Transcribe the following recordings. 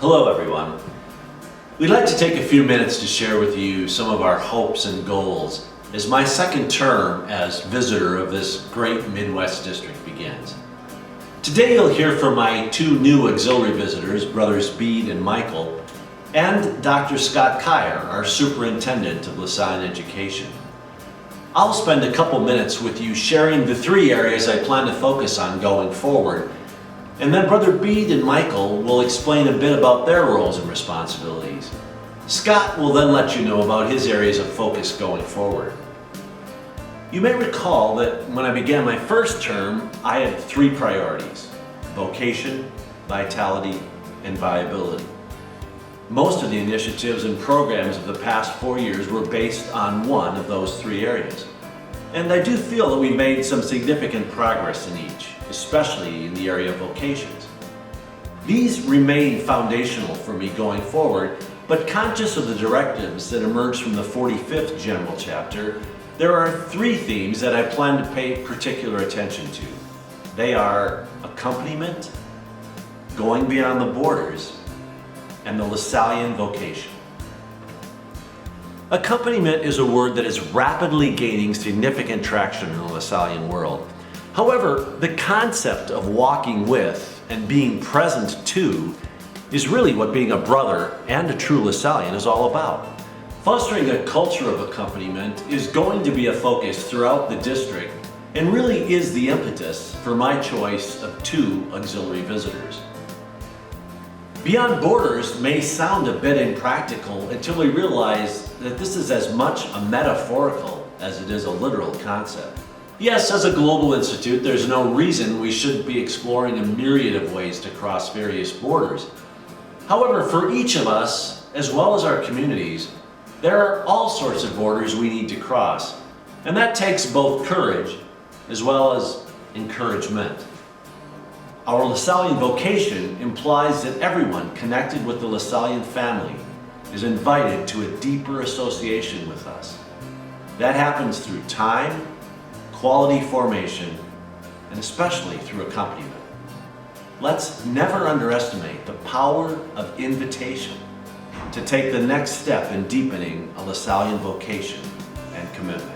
Hello everyone. We'd like to take a few minutes to share with you some of our hopes and goals as my second term as visitor of this great Midwest district begins. Today you'll hear from my two new auxiliary visitors, Brothers Bede and Michael, and Dr. Scott Kyer, our Superintendent of LaSalle Education. I'll spend a couple minutes with you sharing the three areas I plan to focus on going forward, and then Brother Bede and Michael will explain a bit about their roles and responsibilities. Scott will then let you know about his areas of focus going forward. You may recall that when I began my first term, I had three priorities: vocation, vitality, and viability. Most of the initiatives and programs of the past 4 years were based on one of those three areas. And I do feel that we made some significant progress in each, especially in the area of vocations. These remain foundational for me going forward, but conscious of the directives that emerged from the 45th General Chapter, there are three themes that I plan to pay particular attention to. They are accompaniment, going beyond the borders, and the LaSallian vocation. Accompaniment is a word that is rapidly gaining significant traction in the LaSallian world. However, the concept of walking with and being present to is really what being a brother and a true LaSallian is all about. Fostering a culture of accompaniment is going to be a focus throughout the district and really is the impetus for my choice of two auxiliary visitors. Beyond borders may sound a bit impractical until we realize that this is as much a metaphorical as it is a literal concept. Yes, as a global institute, there's no reason we shouldn't be exploring a myriad of ways to cross various borders. However, for each of us, as well as our communities, there are all sorts of borders we need to cross, and that takes both courage as well as encouragement. Our LaSallian vocation implies that everyone connected with the LaSallian family is invited to a deeper association with us. That happens through time, quality formation, and especially through accompaniment. Let's never underestimate the power of invitation to take the next step in deepening a LaSallian vocation and commitment.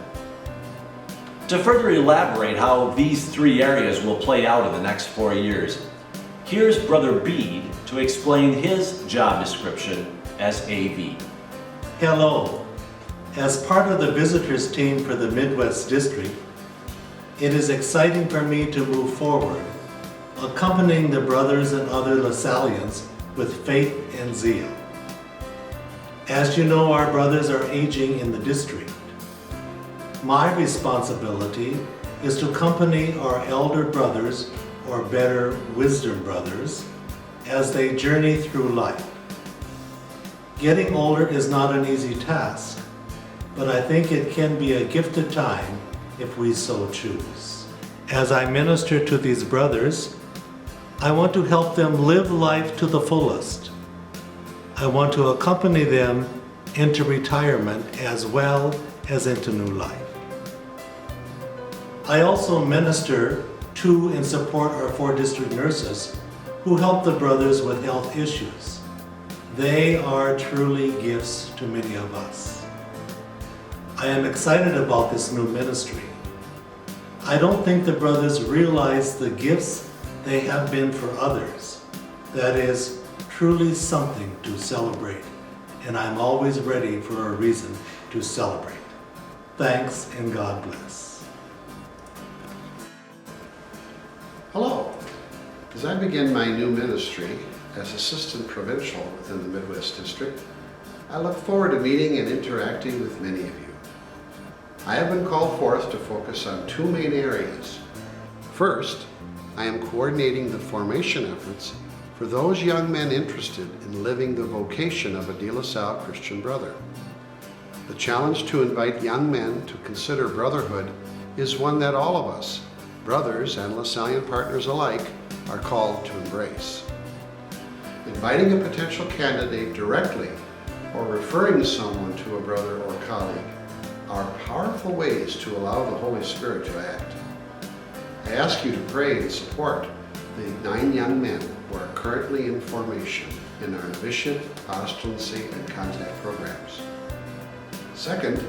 To further elaborate how these three areas will play out in the next 4 years, here's Brother Bede to explain his job description as AV. Hello. As part of the visitors team for the Midwest District, it is exciting for me to move forward, accompanying the brothers and other LaSallians with faith and zeal. As you know, our brothers are aging in the district. My responsibility is to accompany our elder brothers, or better, wisdom brothers, as they journey through life. Getting older is not an easy task, but I think it can be a gifted time if we so choose. As I minister to these brothers, I want to help them live life to the fullest. I want to accompany them into retirement as well as into new life. I also minister to and support our 4 district nurses who help the brothers with health issues. They are truly gifts to many of us. I am excited about this new ministry. I don't think the brothers realize the gifts they have been for others. That is truly something to celebrate, and I'm always ready for a reason to celebrate. Thanks and God bless. Hello. As I begin my new ministry as Assistant Provincial within the Midwest District, I look forward to meeting and interacting with many of you. I have been called forth to focus on 2 main areas. First, I am coordinating the formation efforts for those young men interested in living the vocation of a De La Salle Christian brother. The challenge to invite young men to consider brotherhood is one that all of us, brothers and LaSallian partners alike, are called to embrace. Inviting a potential candidate directly or referring someone to a brother or colleague are powerful ways to allow the Holy Spirit to act. I ask you to pray and support the 9 young men who are currently in formation in our novitiate, apostolancy, and contact programs. Second,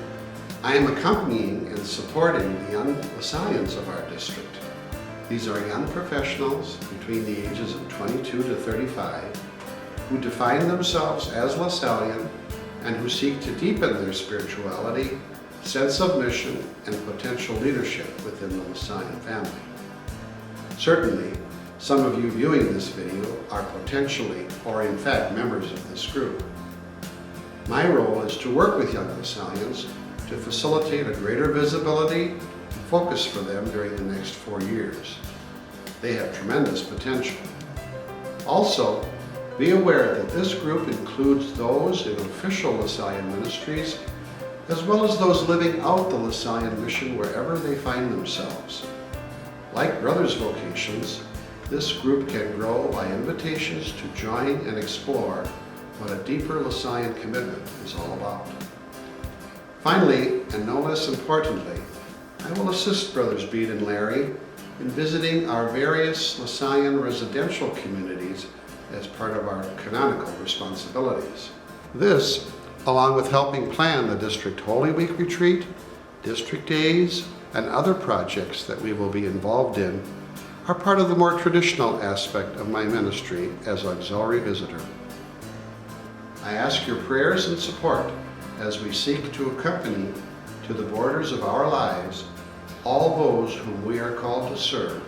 I am accompanying and supporting the young LaSallians of our district. These are young professionals between the ages of 22 to 35 who define themselves as LaSallian and who seek to deepen their spirituality, sense of mission, and potential leadership within the LaSallian family. Certainly, some of you viewing this video are potentially or in fact members of this group. My role is to work with young LaSallians to facilitate a greater visibility and focus for them during the next 4 years. They have tremendous potential. Also, be aware that this group includes those in official LaSallian ministries, as well as those living out the LaSallian mission wherever they find themselves. Like Brothers Vocations, this group can grow by invitations to join and explore what a deeper LaSallian commitment is all about. Finally, and no less importantly, I will assist Brothers Bede and Larry in visiting our various LaSallian residential communities as part of our canonical responsibilities. This, along with helping plan the District Holy Week Retreat, District Days, and other projects that we will be involved in, are part of the more traditional aspect of my ministry as auxiliary visitor. I ask your prayers and support as we seek to accompany to the borders of our lives all those whom we are called to serve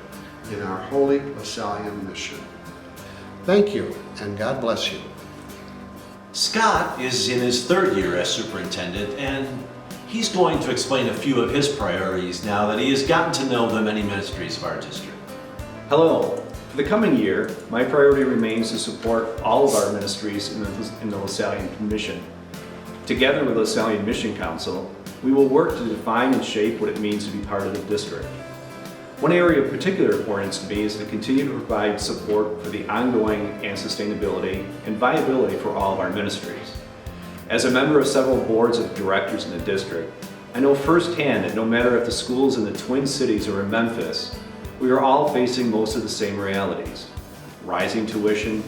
in our holy LaSallian mission. Thank you, and God bless you. Scott is in his 3rd year as superintendent, and he's going to explain a few of his priorities now that he has gotten to know the many ministries of our district. Hello. For the coming year, my priority remains to support all of our ministries in the LaSallian mission. Together with LaSallian Mission Council, we will work to define and shape what it means to be part of the district. One area of particular importance to me is to continue to provide support for the ongoing and sustainability and viability for all of our ministries. As a member of several boards of directors in the district, I know firsthand that no matter if the schools in the Twin Cities or in Memphis, we are all facing most of the same realities: rising tuition,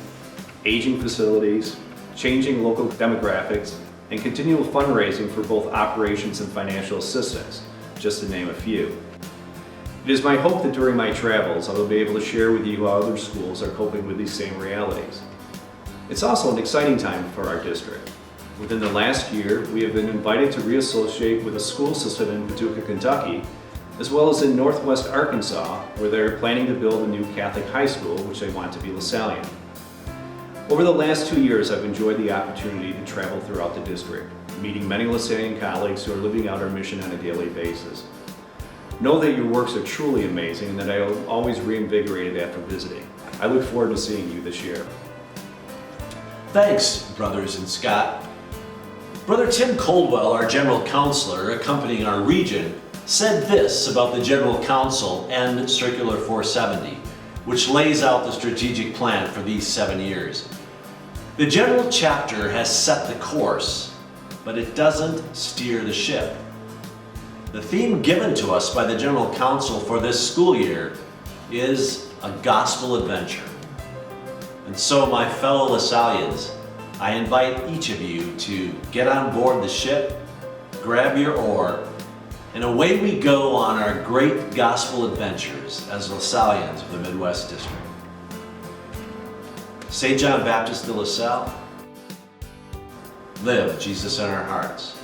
aging facilities, changing local demographics, and continual fundraising for both operations and financial assistance, just to name a few. It is my hope that during my travels, I will be able to share with you how other schools are coping with these same realities. It's also an exciting time for our district. Within the last year, we have been invited to reassociate with a school system in Paducah, Kentucky, as well as in Northwest Arkansas, where they're planning to build a new Catholic high school, which they want to be LaSallian. Over the last 2 years, I've enjoyed the opportunity to travel throughout the district, meeting many LaSallian colleagues who are living out our mission on a daily basis. Know that your works are truly amazing and that I am always reinvigorated after visiting. I look forward to seeing you this year. Thanks, brothers and Scott. Brother Tim Coldwell, our general counselor accompanying our region, said this about the General Council and Circular 470, which lays out the strategic plan for these 7 years. The general chapter has set the course, but it doesn't steer the ship. The theme given to us by the General Council for this school year is a gospel adventure. And so, my fellow LaSallians, I invite each of you to get on board the ship, grab your oar, and away we go on our great gospel adventures as LaSallians of the Midwest District. St. John Baptist de La Salle, live Jesus in our hearts.